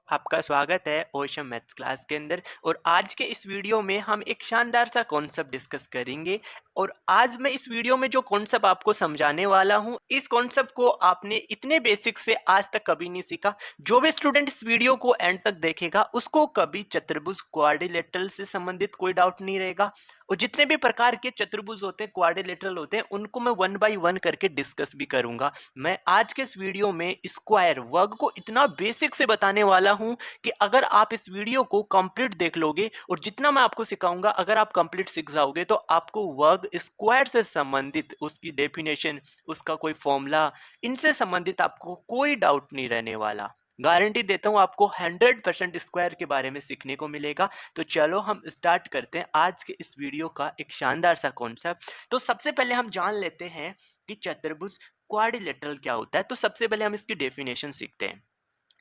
आपका स्वागत है ओशम मैथ्स क्लास के अंदर। और आज के इस वीडियो में हम एक शानदार सा कॉन्सेप्ट डिस्कस करेंगे। और आज मैं इस वीडियो में जो कॉन्सेप्ट आपको समझाने वाला हूं, इस कॉन्सेप्ट को आपने इतने बेसिक से आज तक कभी नहीं सीखा। जो भी स्टूडेंट इस वीडियो को एंड तक देखेगा उसको कभी चतुर्भुज क्वाड्रिलेटरल से संबंधित कोई डाउट नहीं रहेगा। और जितने भी प्रकार के चतुर्भुज होते हैं, क्वाड्रिलेटरल होते हैं, उनको मैं वन बाय वन करके डिस्कस भी करूंगा। मैं आज के इस वीडियो में स्क्वायर वर्ग को इतना बेसिक से बताने वाला हूं कि अगर आप इस वीडियो को कंप्लीट देख लोगे और जितना मैं आपको सिखाऊंगा अगर आप कंप्लीट सीख जाओगे तो आपको वर्ग स्क्वायर से संबंधित उसकी डेफिनेशन, उसका कोई फॉर्मूला, इनसे संबंधित आपको कोई डाउट नहीं रहने वाला। गारंटी देता हूं आपको 100% स्क्वायर के बारे में सीखने को मिलेगा। तो चलो हम स्टार्ट करते हैं आज के इस वीडियो का एक शानदार सा कॉन्सेप्ट। तो सबसे पहले हम जान लेते हैं कि चतुर्भुज क्वाड्रिलेटरल क्या होता है। तो सबसे पहले हम इसकी डेफिनेशन सीखते हैं।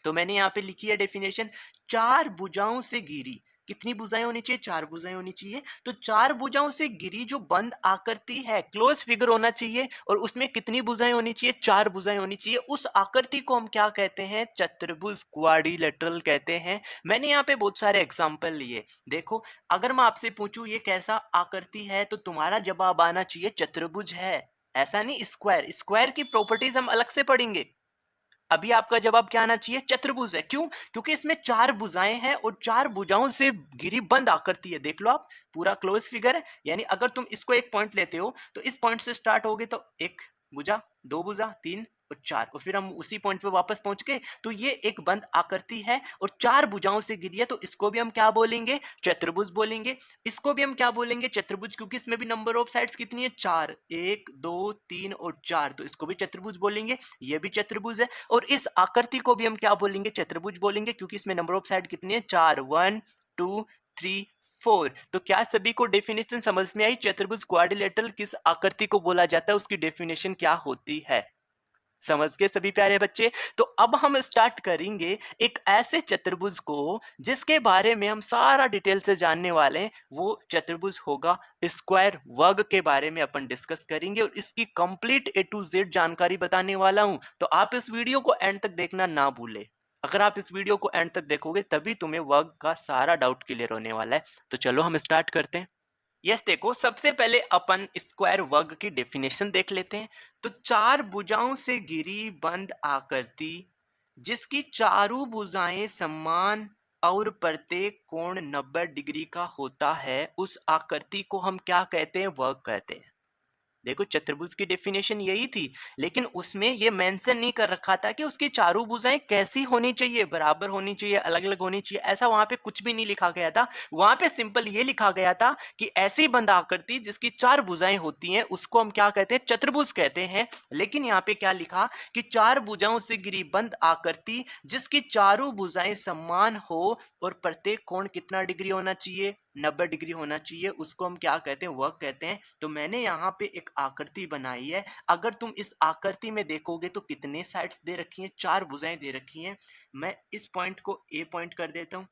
तो मैंने यहाँ पे लिखी है डेफिनेशन, चार भुजाओं से घिरी। कितनी भुजाएं होनी चाहिए? चार भुजाएं होनी चाहिए। तो चार भुजाओं से घिरी जो बंद आकृति है, क्लोज फिगर होना चाहिए। और उसमें कितनी भुजाएं होनी चाहिए? चार भुजाएं होनी चाहिए। उस आकृति को हम क्या कहते हैं? चतुर्भुज क्वाड्रिलेटरल कहते हैं। मैंने यहाँ पे बहुत सारे एग्जांपल लिए। देखो, अगर मैं आपसे पूछूं ये कैसा आकृति है, तो तुम्हारा जवाब आना चाहिए चतुर्भुज है, ऐसा नहीं स्क्वायर। स्क्वायर की प्रॉपर्टीज हम अलग से पढ़ेंगे। अभी आपका जवाब क्या आना चाहिए? चतुर्भुज है। क्यों? क्योंकि इसमें चार भुजाएं हैं और चार भुजाओं से घिरी बंद आकृति है। देख लो, आप पूरा क्लोज फिगर है। यानी अगर तुम इसको एक पॉइंट लेते हो तो इस पॉइंट से स्टार्ट होगे तो एक भुजा, दो भुजा, तीन और चार, और फिर हम उसी पॉइंट पे वापस पहुंच गए। तो ये एक बंद आकृति है और चार भुजाओं से घिरी है। तो इसको भी हम क्या बोलेंगे? चतुर्भुज बोलेंगे। इसको भी हम क्या बोलेंगे? चतुर्भुज, क्योंकि इसमें भी नंबर ऑफ साइड्स कितनी है? चार, एक, दो, तीन और चार। तो इसको भी चतुर्भुज बोलेंगे। ये भी चतुर्भुज है। और इस आकृति को भी हम क्या बोलेंगे? चतुर्भुज बोलेंगे, क्योंकि इसमें नंबर ऑफ साइड कितनी है? चार, वन, टू, थ्री, फोर। तो क्या सभी को डेफिनेशन समझ में आई? चतुर्भुज क्वाड्रिलेटरल किस आकृति को बोला जाता है, उसकी डेफिनेशन क्या होती है? समझ गए सभी प्यारे बच्चे? तो अब हम स्टार्ट करेंगे एक ऐसे चतुर्भुज को जिसके बारे में हम सारा डिटेल से जानने वाले हैं। वो चतुर्भुज होगा स्क्वायर वर्ग के बारे में अपन डिस्कस करेंगे और इसकी कंप्लीट ए टू जेड जानकारी बताने वाला हूं। तो आप इस वीडियो को एंड तक देखना ना भूले। अगर आप इस वीडियो को एंड तक देखोगे तभी तुम्हें वर्ग का सारा डाउट क्लियर होने वाला है। तो चलो हम स्टार्ट करते हैं। यस, देखो, सबसे पहले अपन स्क्वायर वर्ग की डेफिनेशन देख लेते हैं। तो चार भुजाओं से घिरी बंद आकृति जिसकी चारों भुजाएं समान और प्रत्येक कोण 90 डिग्री का होता है, उस आकृति को हम क्या कहते हैं? वर्ग कहते हैं। देखो, चतुर्भुज की डेफिनेशन यही थी, लेकिन उसमें ये मेंशन नहीं कर रखा था कि उसकी चारों भुजाएं कैसी होनी चाहिए, बराबर होनी चाहिए, अलग अलग होनी चाहिए। ऐसा वहां पे कुछ भी नहीं लिखा गया था। वहां पे सिंपल ये लिखा गया था कि ऐसी बंद आकृति जिसकी चार भुजाएं होती हैं उसको हम क्या कहते हैं? चतुर्भुज कहते हैं। लेकिन यहाँ पे क्या लिखा कि चार भुजाओं से घिरी बंद आकृति जिसकी चारों भुजाएं समान हो और प्रत्येक कोण कितना डिग्री होना चाहिए? 90 डिग्री होना चाहिए। उसको हम क्या कहते हैं? वर्ग कहते हैं। तो मैंने यहाँ पे एक आकृति बनाई है। अगर तुम इस आकृति में देखोगे तो कितने साइड्स दे रखी हैं? चार भुजाएं दे रखी हैं। मैं इस पॉइंट को ए पॉइंट कर देता हूँ,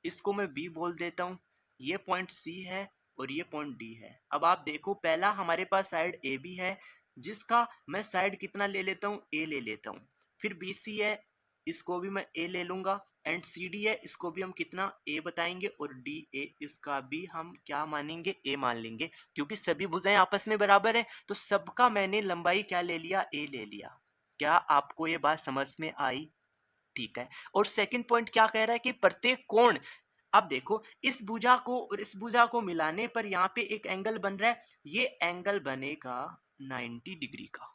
इसको मैं बी बोल देता हूँ, ये पॉइंट सी है और ये पॉइंट डी है। अब आप देखो, पहला हमारे पास साइड ए बी है जिसका मैं साइड कितना ले लेता हूँ? ए ले लेता हूँ। फिर बी सी है, इसको भी मैं ए ले लूंगा। एंड सी डी है, इसको भी हम कितना? ए बताएंगे। और डी ए, इसका भी हम क्या मानेंगे? ए मान लेंगे, क्योंकि सभी भुजाएं आपस में बराबर है। तो सबका मैंने लंबाई क्या ले लिया? ए ले लिया। क्या आपको ये बात समझ में आई? ठीक है। और सेकंड पॉइंट क्या कह रहा है कि प्रत्येक कोण, अब देखो, इस भुजा को और इस भुजा को मिलाने पर यहाँ पे एक एंगल बन रहा है। ये एंगल बनेगा 90 डिग्री का।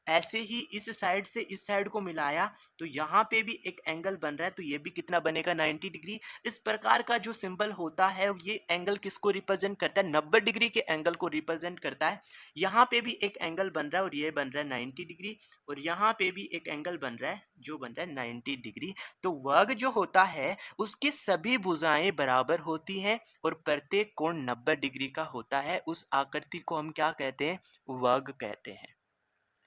ऐसे ही इस साइड से इस साइड को मिलाया तो यहाँ पे भी एक एंगल बन रहा है, तो ये भी कितना बनेगा? 90 डिग्री। इस प्रकार का जो सिंबल होता है ये एंगल किसको रिप्रेजेंट करता है? 90 डिग्री के एंगल को रिप्रेजेंट करता है। यहाँ पे भी एक एंगल बन रहा है और ये बन रहा है 90 डिग्री। और यहाँ पे भी एक एंगल बन रहा है जो बन रहा है 90 डिग्री। तो वर्ग जो होता है उसकी सभी भुजाएं बराबर होती हैं और प्रत्येक कोण 90 डिग्री का होता है। उस आकृति को हम क्या कहते हैं? वर्ग कहते हैं।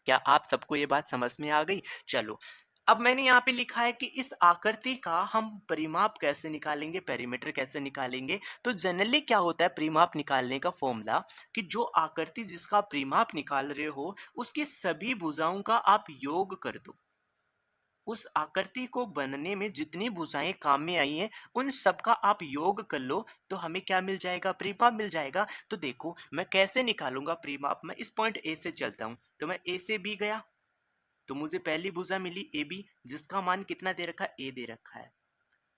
क्या आप सबको ये बात समझ में आ गई? चलो, अब मैंने यहाँ पे लिखा है कि इस आकृति का हम परिमाप कैसे निकालेंगे, पेरीमीटर कैसे निकालेंगे। तो जनरली क्या होता है परिमाप निकालने का फॉर्मूला, कि जो आकृति जिसका परिमाप निकाल रहे हो उसकी सभी भुजाओं का आप योग कर दो। उस आकृति को बनने में जितनी भुजाएँ काम में आई हैं, उन सब का आप योग कर लो, तो हमें क्या मिल जाएगा? परिमाप मिल जाएगा। तो देखो, मैं कैसे निकालूँगा परिमाप? मैं इस पॉइंट ए से चलता हूँ, तो मैं ए से बी गया, तो मुझे पहली भुजा मिली ए बी, जिसका मान कितना दे रखा है? ए दे रखा है।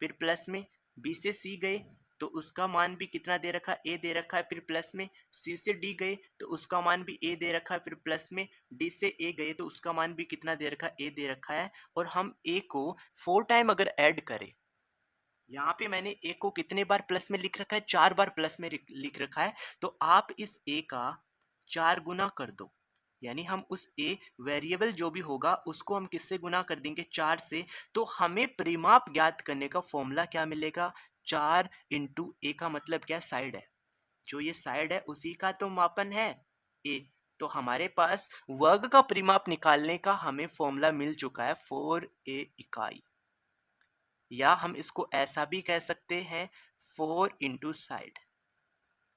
फिर प्लस में बी से सी गए, तो उसका मान भी कितना दे रखा है? ए दे रखा है। फिर प्लस में सी से डी गए, तो उसका मान भी ए दे रखा है। फिर प्लस में डी से ए गए, तो उसका मान भी कितना दे रखा है? ए दे रखा है। और हम ए को 4 टाइम अगर ऐड करें, यहाँ पे मैंने ए को कितने बार प्लस में लिख रखा है? 4 बार प्लस में लिख रखा है। तो आप इस ए का 4 गुना कर दो, यानी हम उस ए वेरिएबल जो भी होगा उसको हम किससे गुना कर देंगे? 4 से। तो हमें परिमाप ज्ञात करने का फॉर्मूला क्या मिलेगा? 4 इंटू ए का मतलब क्या? साइड है, जो ये साइड है उसी का तो मापन है ए। तो हमारे पास वर्ग का परिमाप निकालने का हमें फॉर्मूला मिल चुका है, 4a इकाई, या हम इसको ऐसा भी कह सकते हैं 4 इंटू साइड,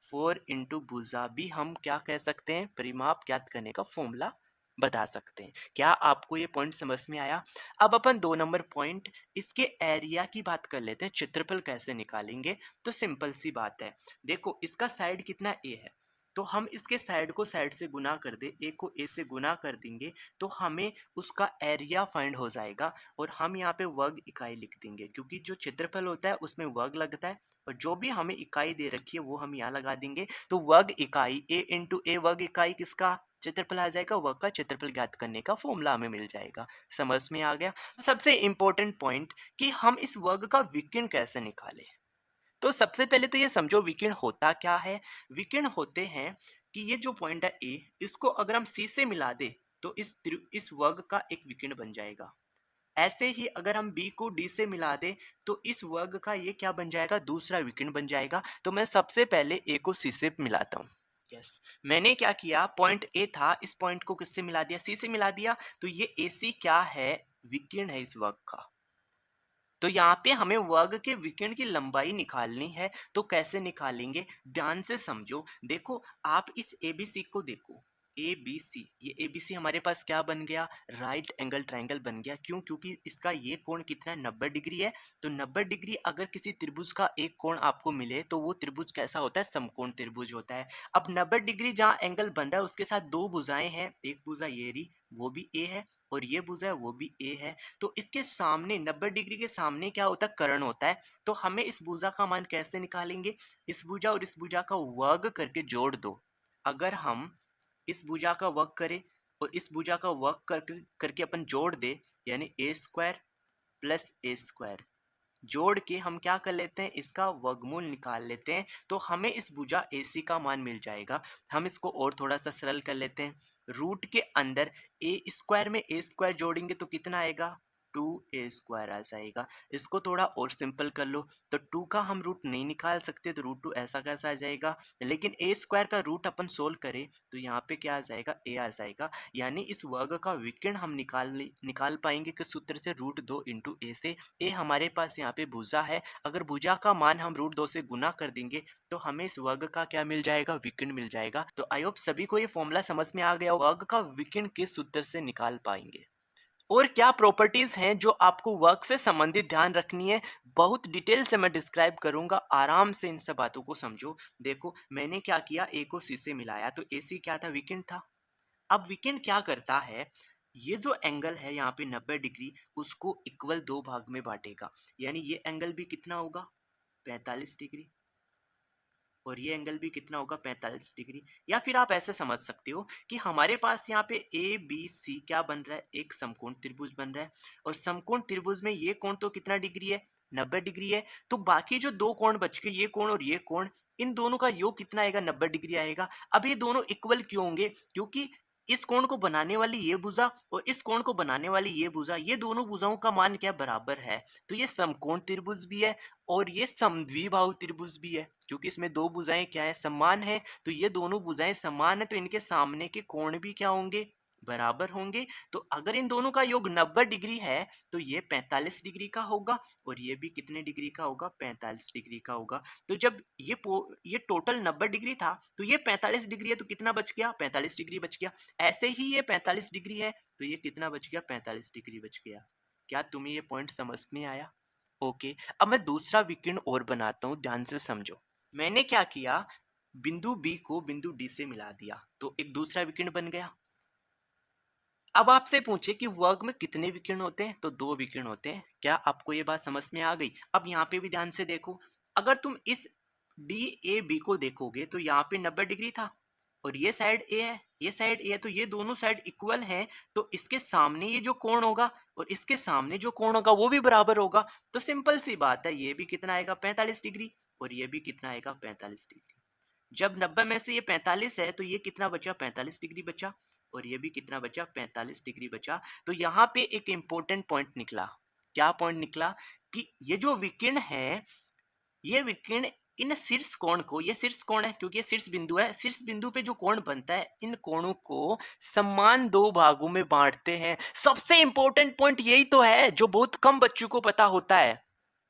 4 इंटू भुजा भी हम क्या कह सकते हैं? परिमाप ज्ञात करने का फॉर्मूला बता सकते हैं। क्या आपको ये पॉइंट समझ में आया? अब अपन 2 नंबर पॉइंट, इसके एरिया की बात कर लेते हैं। क्षेत्रफल कैसे निकालेंगे? तो सिंपल सी बात है, देखो इसका साइड कितना ए है, तो हम इसके साइड को साइड से गुना कर दे, ए को ए से गुना कर देंगे, तो हमें उसका एरिया फाइंड हो जाएगा। और हम यहाँ पे वर्ग इकाई लिख देंगे, क्योंकि जो क्षेत्रफल होता है उसमें वर्ग लगता है, और जो भी हमें इकाई दे रखी है वो हम यहाँ लगा देंगे। तो वर्ग इकाई ए इंटू ए, वर्ग इकाई किसका? क्षेत्रफल आ जाएगा। वर्ग का क्षेत्रफल ज्ञात करने का फॉर्मूला हमें मिल जाएगा। समझ में आ गया? सबसे इंपॉर्टेंट पॉइंट कि हम इस वर्ग का विकर्ण कैसे निकालें। तो सबसे पहले तो ये समझो विकर्ण होता क्या है। विकर्ण होते हैं कि ये जो पॉइंट है ए, इसको अगर हम सी से मिला दे, तो इस वर्ग का एक विकर्ण बन जाएगा। ऐसे ही अगर हम बी को डी से मिला दें, तो इस वर्ग का ये क्या बन जाएगा? दूसरा विकर्ण बन जाएगा। तो मैं सबसे पहले ए को सी से मिलाता हूँ। यस, मैंने क्या किया, पॉइंट ए था, इस पॉइंट को किससे मिला दिया? सी से मिला दिया। तो ये ए सी क्या है? विकर्ण है इस वर्ग का। तो यहाँ पे हमें वर्ग के विकर्ण की लंबाई निकालनी है। तो कैसे निकालेंगे? ध्यान से समझो। देखो, आप इस एबीसी को देखो, ए बी सी, ये एबीसी हमारे पास क्या बन गया? राइट एंगल ट्रायंगल बन गया। क्यों? क्योंकि इसका ये कोण कितना है? 90 डिग्री है। तो 90 डिग्री अगर किसी त्रिभुज का एक कोण आपको मिले, तो वो त्रिभुज कैसा होता है? समकोण त्रिभुज होता है। अब 90 डिग्री जहाँ एंगल बन रहा है उसके साथ दो भुजाएं हैं, एक भुजा ये रही, वो भी ए है, और ये भुजा है वो भी ए है। तो इसके सामने 90 डिग्री के सामने क्या होता है? कर्ण होता है। तो हमें इस भुजा का मान कैसे निकालेंगे? इस भुजा और इस भुजा का वर्ग करके जोड़ दो। अगर हम इस भुजा का वर्ग करें और इस भुजा का वर्ग करके अपन जोड़ दे, यानी ए स्क्वायर प्लस ए स्क्वायर, जोड़ के हम क्या कर लेते हैं? इसका वर्गमूल निकाल लेते हैं। तो हमें इस भुजा AC का मान मिल जाएगा। हम इसको और थोड़ा सा सरल कर लेते हैं। रूट के अंदर ए स्क्वायर में ए स्क्वायर जोड़ेंगे तो कितना आएगा? 2a स्क्वायर आ जाएगा। इसको थोड़ा और सिंपल कर लो, तो 2 का हम रूट नहीं निकाल सकते, तो रूट 2 ऐसा कैसा आ जाएगा? लेकिन ए स्क्वायर का रूट अपन सोल्व करें तो यहाँ पे क्या आ जाएगा? a आ जाएगा। यानी इस वर्ग का विकर्ण हम निकाल पाएंगे किस सूत्र से? रूट 2 इंटू ए से। ए हमारे पास यहाँ पे भुजा है, अगर भुजा का मान हम रूट 2 से गुना कर देंगे तो हमें इस वर्ग का क्या मिल जाएगा? विकर्ण मिल जाएगा। तो आई होप सभी को ये फॉर्मूला समझ में आ गया। वर्ग का विकर्ण किस सूत्र से निकाल पाएंगे, और क्या प्रॉपर्टीज हैं जो आपको वर्क से संबंधित ध्यान रखनी है, बहुत डिटेल से मैं डिस्क्राइब करूंगा। आराम से इन सब बातों को समझो। देखो, मैंने क्या किया, ए को सी से मिलाया, तो ए सी क्या था? विकर्ण था। अब विकर्ण क्या करता है? ये जो एंगल है यहाँ पे 90 डिग्री, उसको इक्वल दो भाग में बांटेगा। यानी ये एंगल भी कितना होगा? 45 डिग्री, और ये एंगल भी कितना होगा? 45 डिग्री। या फिर आप ऐसे समझ सकते हो कि हमारे पास यहाँ पे ए बी सी क्या बन रहा है? एक समकोण त्रिभुज बन रहा है, और समकोण त्रिभुज में ये कोण तो कितना डिग्री है? 90 डिग्री है। तो बाकी जो दो कोण बच गए, ये कोण और ये कोण, इन दोनों का योग कितना आएगा? 90 डिग्री आएगा। अब ये दोनों इक्वल क्यों होंगे? क्योंकि इस कोण को बनाने वाली ये भुजा और इस कोण को बनाने वाली ये भुजा, ये दोनों भुजाओं का मान क्या बराबर है। तो ये समकोण त्रिभुज भी है और ये समद्विबाहु त्रिभुज भी है, क्योंकि इसमें दो भुजाएं क्या है? समान है। तो ये दोनों भुजाएं समान है, तो इनके सामने के कोण भी क्या होंगे? बराबर होंगे। तो अगर इन दोनों का योग 90 डिग्री है तो ये 45 डिग्री का होगा, और ये भी कितने डिग्री का होगा? 45 डिग्री का होगा। तो जब ये टोटल 90 डिग्री था, तो ये 45 डिग्री है, तो कितना बच गया? 45 डिग्री बच गया। ऐसे ही ये 45 डिग्री है, तो ये कितना बच गया? 45 डिग्री बच गया। क्या तुम्हें ये पॉइंट समझ में आया? ओके, अब मैं दूसरा विकर्ण और बनाता हूँ, ध्यान से समझो। मैंने क्या किया, बिंदु बी को बिंदु डी से मिला दिया, तो एक दूसरा विकर्ण बन गया। अब आपसे पूछे कि वर्ग में कितने विकर्ण होते हैं, तो दो विकर्ण होते हैं। क्या आपको ये बात समझ में आ गई? अब यहाँ पे भी ध्यान से देखो, अगर तुम इस डी ए बी को देखोगे तो यहाँ पे 90 डिग्री था और ये साइड ए है, ये साइड ए है, तो ये दोनों साइड इक्वल हैं, तो इसके सामने ये जो कोण होगा और इसके सामने जो कोण होगा वो भी बराबर होगा। तो सिंपल सी बात है, ये भी कितना आएगा 45 डिग्री और ये भी कितना आएगा 45 डिग्री। जब 90 में से ये 45 है तो ये कितना बचा, 45 डिग्री बचा और ये भी कितना बचा, 45 डिग्री बचा। तो यहाँ पे एक इंपॉर्टेंट पॉइंट निकला। क्या पॉइंट निकला? कि ये जो विकर्ण है, ये विकर्ण इन शीर्ष कोण को, ये शीर्ष कोण है क्योंकि ये शीर्ष बिंदु है, शीर्ष बिंदु पे जो कोण बनता है इन कोणों को समान दो भागों में बांटते हैं। सबसे इंपॉर्टेंट पॉइंट यही तो है जो बहुत कम बच्चों को पता होता है,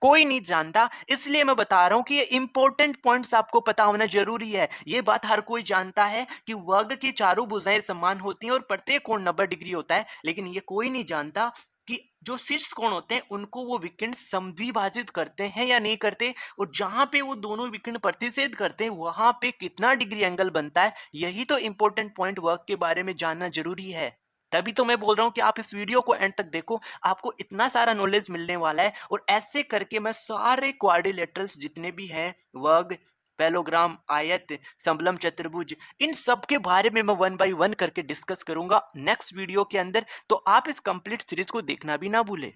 कोई नहीं जानता, इसलिए मैं बता रहा हूं कि ये इंपॉर्टेंट पॉइंट्स आपको पता होना जरूरी है। ये बात हर कोई जानता है कि वर्ग की चारों भुजाएं समान होती हैं और प्रत्येक कोण 90 डिग्री होता है, लेकिन ये कोई नहीं जानता कि जो शीर्ष कोण होते हैं उनको वो विकर्ण समद्विभाजित करते हैं या नहीं करते, और जहां पे वो दोनों विकर्ण प्रतिच्छेद करते हैं वहां पे कितना डिग्री एंगल बनता है। यही तो इंपॉर्टेंट पॉइंट वर्ग के बारे में जानना जरूरी है। तभी तो मैं बोल रहा हूं कि आप इस वीडियो को एंड तक देखो, आपको इतना सारा नॉलेज मिलने वाला है। और ऐसे करके मैं सारे क्वाड्रिलेटरल्स जितने भी हैं, वर्ग, पैलोग्राम, आयत, समलम, चतुर्भुज, इन सब के बारे में मैं 1 बाय 1 करके डिस्कस करूंगा नेक्स्ट वीडियो के अंदर। तो आप इस कंप्लीट सीरीज को देखना भी ना भूले।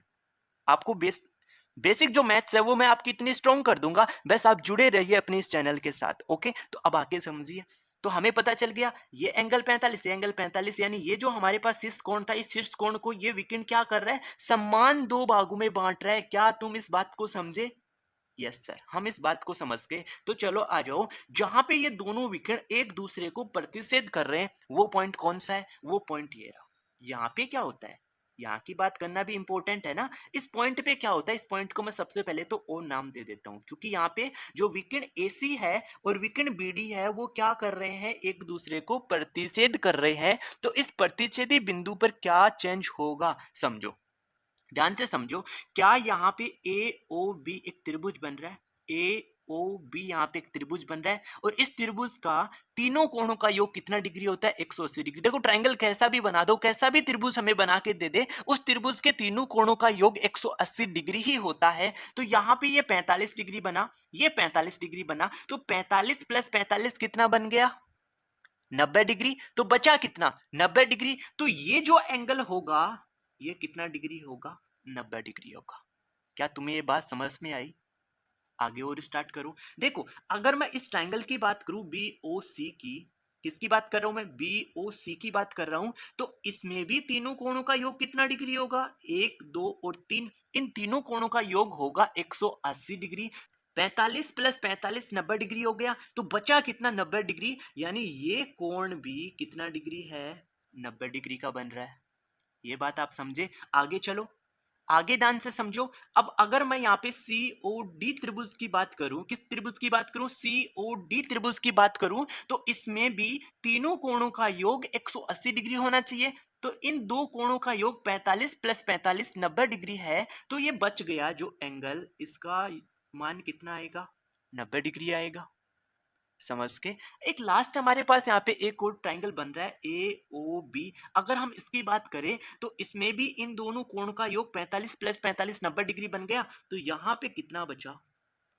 आपको बेसिक जो मैथ्स है वो मैं आपकी इतनी स्ट्रॉन्ग कर दूंगा, बस आप जुड़े रहिए अपने इस चैनल के साथ। ओके, तो अब आके समझिए। तो हमें पता चल गया ये एंगल 45, ये एंगल 45, यानी ये जो हमारे पास शीर्ष कोण था, इस शीर्ष कोण को ये विकर्ण क्या कर रहा है, समान दो भागों में बांट रहा है। क्या तुम इस बात को समझे? यस सर, हम इस बात को समझ गए। तो चलो आ जाओ, जहां पे ये दोनों विकर्ण एक दूसरे को प्रतिच्छेद कर रहे हैं वो पॉइंट कौन सा है? वो पॉइंट ये रहा। यहाँ पे क्या होता है, यहाँ की बात करना भी इंपॉर्टेंट है ना। इस पॉइंट पे क्या होता है, इस पॉइंट को मैं सबसे पहले तो ओ नाम दे देता हूँ, क्योंकि यहाँ पे जो विकर्ण AC है और विकर्ण BD है वो क्या कर रहे हैं, एक दूसरे को प्रतिच्छेद कर रहे हैं। तो इस प्रतिच्छेदी बिंदु पर क्या चेंज होगा, समझो, ध्यान से समझो। क्या यहाँ पे AOB एक त्रिभुज बन रहा है, AOB यहाँ पे एक त्रिभुज बन रहा है, और इस त्रिभुज का तीनों कोणों का योग कितना डिग्री होता है, 180 डिग्री। देखो ट्रायंगल कैसा भी बना दो, कैसा भी त्रिभुज हमें बना के दे दे, उस त्रिभुज के तीनों कोणों का योग 180 डिग्री ही होता है। तो यहाँ पे ये 45 डिग्री बना, ये 45 डिग्री बना, तो 45 प्लस 45 कितना बन गया, 90 डिग्री। तो बचा कितना, 90 डिग्री। तो ये जो एंगल होगा ये कितना डिग्री होगा, 90 डिग्री होगा। क्या तुम्हें ये बात समझ में आई? आगे और स्टार्ट करो। देखो, अगर मैं इस ट्रायंगल की बात करूं, BOC की, किसकी बात कर रहा हूं मैं, BOC की बात कर रहा हूं, तो इसमें भी तीनों कोणों का योग कितना डिग्री होगा, 1, 2 और 3। इन तीनों कोणों का योग होगा 180 डिग्री। 45 प्लस 45 90 डिग्री हो गया, तो बचा कितना, 90 डिग्री। यानी ये कोण भी कितना डिग्री है, 90 डिग्री का बन रहा है। ये बात आप समझे? आगे चलो, आगे ध्यान से समझो। अब अगर मैं यहाँ पे COD त्रिभुज की बात करूं, किस त्रिभुज की बात करूं, COD त्रिभुज की बात करूं, तो इसमें भी तीनों कोणों का योग 180 डिग्री होना चाहिए। तो इन दो कोणों का योग 45 प्लस 45 90 डिग्री है। तो ये बच गया जो एंगल, इसका मान कितना आएगा, 90 डिग्री आएगा। समझ के, एक लास्ट हमारे पास यहाँ पे एक और ट्रायंगल बन रहा है AOB। अगर हम इसकी बात करें तो इसमें भी इन दोनों कोण का योग 45 प्लस 45 90 डिग्री बन गया। तो यहाँ पे कितना बचा,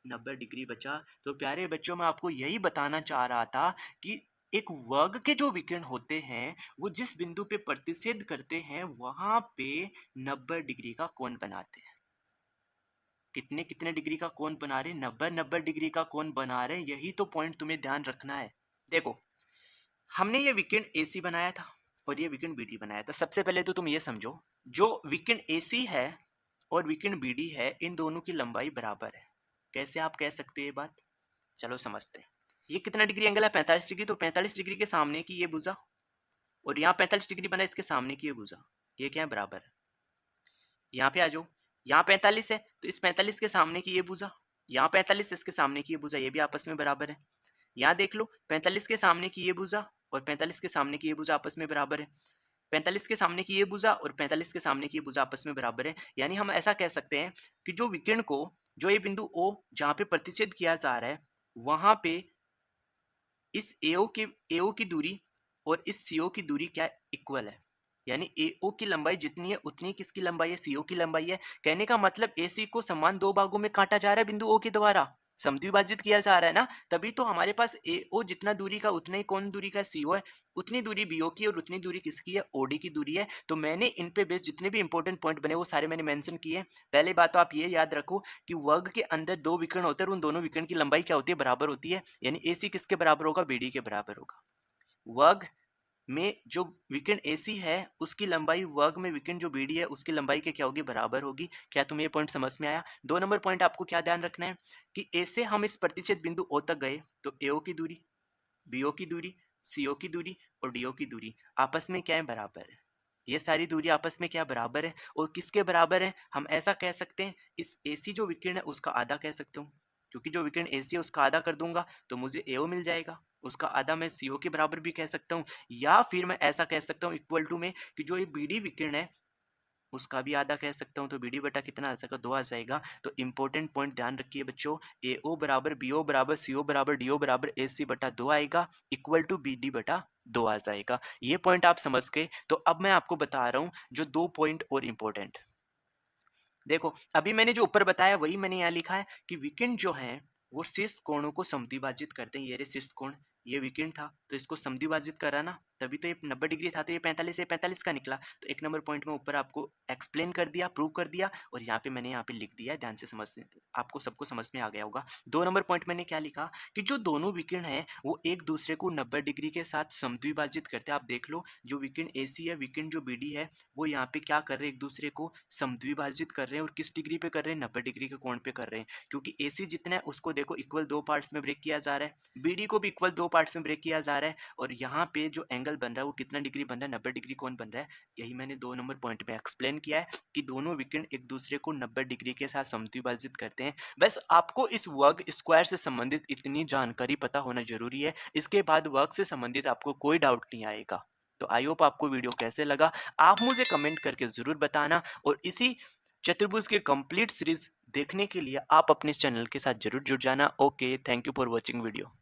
90 डिग्री बचा। तो प्यारे बच्चों, मैं आपको यही बताना चाह रहा था कि एक वर्ग के जो विकर्ण होते हैं वो जिस बिंदु पे प्रतिच्छेद करते हैं वहां पे 90 डिग्री का कोण बनाते हैं। कितने कितने डिग्री का कोण बना रहे हैं, 90 डिग्री का कोण बना रहे हैं। यही तो पॉइंट तुम्हें ध्यान रखना है। देखो, हमने ये विकर्ण AC बनाया था और ये विकर्ण BD बनाया था। सबसे पहले तो तुम ये समझो, जो विकर्ण AC है और विकर्ण BD है, इन दोनों की लंबाई बराबर है। कैसे आप कह सकते हैं ये बात, चलो समझते हैं। ये कितना डिग्री एंगल है, 45 डिग्री। तो 45 डिग्री के सामने की ये भुजा, और यहाँ 45 डिग्री बना, इसके सामने की ये भुजा, ये क्या है, बराबर है। यहाँ पे आ जाओ, यहाँ 45 है तो इस 45 के सामने की ये भुजा, यहाँ 45 इसके सामने की ये भुजा, ये भी आपस में बराबर है। यहाँ देख लो, 45 के सामने की ये भुजा और 45 के सामने की ये भुजा आपस में बराबर है। 45 के सामने की ये भुजा और 45 के सामने की ये भुजा आपस में बराबर है। यानी हम ऐसा कह सकते हैं कि जो विकर्ण को जो ये बिंदु O जहाँ पे प्रतिच्छेद किया जा रहा है, वहाँ पे इस AO की दूरी और इस CO की दूरी क्या है? इक्वल है। यानी AO की लंबाई जितनी है उतनी किसकी लंबाई है? CO की लंबाई है। कहने का मतलब AC को समान 2 भागों में काटा जा रहा है बिंदु O के द्वारा, समद्विभाजित किया जा रहा है ना, तभी तो हमारे पास AO जितना दूरी का उतना ही कौन दूरी का CO है, उतनी दूरी BO की और उतनी दूरी किसकी है? OD की दूरी है। तो मैंने इन पे बेस्ड जितने भी इंपॉर्टेंट पॉइंट बने वो सारे मैंने मेंशन किए हैं। पहली बात तो आप ये याद रखो कि वर्ग के अंदर 2 विकर्ण होते हैं और उन दोनों विकर्ण की लंबाई क्या होती है? बराबर होती है। यानी AC किसके बराबर होगा? BD के बराबर होगा। वर्ग में जो विकर्ण AC है उसकी लंबाई वर्ग में विकर्ण जो BD है उसकी लंबाई के क्या होगी? बराबर होगी। क्या तुम्हें ये पॉइंट समझ में आया? 2 नंबर पॉइंट आपको क्या ध्यान रखना है कि A से हम इस प्रतिच्छेद बिंदु O तक गए तो AO की दूरी, BO की दूरी, CO की दूरी और DO की दूरी आपस में क्या है? बराबर है। ये सारी दूरी आपस में क्या बराबर है और किसके बराबर है? हम ऐसा कह सकते हैं इस AC जो विकर्ण है उसका आधा कह सकता हूँ, क्योंकि जो विकर्ण AC है उसका आधा कर दूंगा तो मुझे AO मिल जाएगा, उसका आधा मैं CO के बराबर भी कह सकता हूँ, या फिर मैं ऐसा कह सकता हूँ इक्वल टू में कि जो ये BD विकर्ण है उसका भी आधा कह सकता हूँ, तो BD बटा कितना आ जाएगा? 2 आ जाएगा। तो इंपॉर्टेंट पॉइंट ध्यान रखिए बच्चों, AO बराबर BO बराबर CO बराबर DO बराबर AC बटा 2 आएगा, इक्वल टू BD बटा 2 आ जाएगा। ये पॉइंट आप समझ गए। तो अब मैं आपको बता रहा हूँ जो 2 पॉइंट और इम्पोर्टेंट। देखो, अभी मैंने जो ऊपर बताया वही मैंने यहाँ लिखा है कि विकर्ण जो है वो शिष्ट कोणों को समद्विभाजित करते हैं। ये रहे शिष्ट कोण, ये विकर्ण था तो इसको समद्विभाजित करा ना, तभी तो ये 90 डिग्री था, तो ये 45 से 45 का निकला। तो 1 नंबर पॉइंट में ऊपर आपको एक्सप्लेन कर दिया, प्रूव कर दिया, और यहाँ पे मैंने यहाँ पे लिख दिया है, ध्यान से समझने, आपको सबको समझ में आ गया होगा। 2 नंबर पॉइंट मैंने क्या लिखा कि जो दोनों विकर्ण है वो एक दूसरे को 90 डिग्री के साथ समद्विभाजित करते हैं। आप देख लो, जो विकर्ण AC है, विकर्ण जो BD है, वो यहाँ पे क्या कर रहे हैं? एक दूसरे को समद्विभाजित कर रहे हैं। और किस डिग्री पे कर रहे हैं? 90 डिग्री के कोण पे कर रहे हैं, क्योंकि AC जितना है उसको देखो इक्वल 2 पार्ट्स में ब्रेक किया जा रहा है, BD को भी इक्वल 2 पार्ट्स में ब्रेक किया जा रहा है, और यहाँ पे जो एंगल बन रहा है वो कितना डिग्री बन रहा है? 90 डिग्री कोण बन रहा है। यही मैंने 2 नंबर पॉइंट में एक्सप्लेन किया है कि दोनों विकर्ण एक दूसरे को 90 डिग्री के साथ समद्विभाजित करते हैं। बस आपको इस वर्ग स्क्वायर से संबंधित इतनी जानकारी पता होना जरूरी है, इसके बाद वर्ग से संबंधित आपको कोई डाउट नहीं आएगा। तो आई होप आपको वीडियो कैसे लगा आप मुझे कमेंट करके जरूर बताना, और इसी चतुर्भुज के कंप्लीट सीरीज देखने के लिए आप अपने चैनल के साथ जरूर जुड़ जाना। Okay, thank you for watching video.